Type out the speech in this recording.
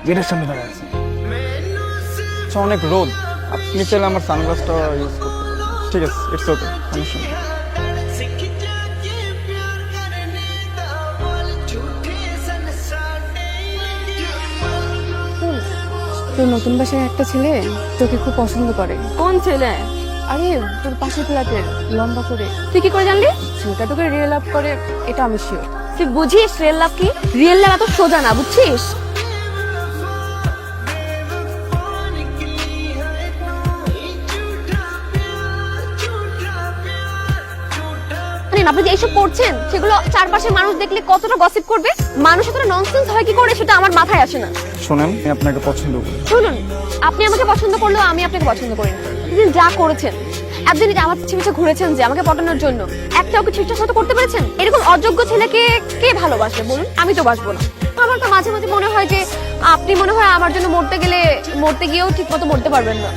গেটের সামনে দাঁড়ায় আছে। অনেক রোদ, আপনি চাইলে আমার সানগ্লাসটা ইউজ করতে পারেন। ঠিক আছে, ইটস ওকে, সমস্যা নেই। তোর নতুন বাসায় একটা ছেলে তোকে খুব পছন্দ করে। কোন ছেলে? আরে তোর পাশের ফ্ল্যাটের, লম্বা করে। তুই কি করে জানলি? ছেলেটা তোকে রিয়েল লাভ করে, এটা আমি শিওর। তুই বুঝিস রিয়েল লাভ কি? রিয়েল লাভ এত সোজা না, বুঝছিস? আপনি যে এইসব করছেন সেগুলো চারপাশের মানুষ দেখলে কতটা গসিপ করবে, মানুষ এতটা ননসেন্স হয় কি করে সেটা আমার মাথায় আসে না। শোনেন, আমি আপনাকে পছন্দ করি। শুনুন, আপনি আমাকে পছন্দ করলেও আমি আপনাকে পছন্দ করি না। আপনি যা করেছেন, একদিন আমার পিছে পিছে ঘুরেছেন যে আমাকে পটানোর জন্য, একটাও কি ঠিকঠাক মতো করতে পেরেছেন? এরকম অযোগ্য ছেলেকে কে ভালোবাসবে বলুন? আমি তো বাসবো না। আমার তো মাঝে মাঝে মনে হয় যে আপনি মনে হয় আমার জন্য মরতে গিয়েও ঠিক মতো মরতে পারবেন না।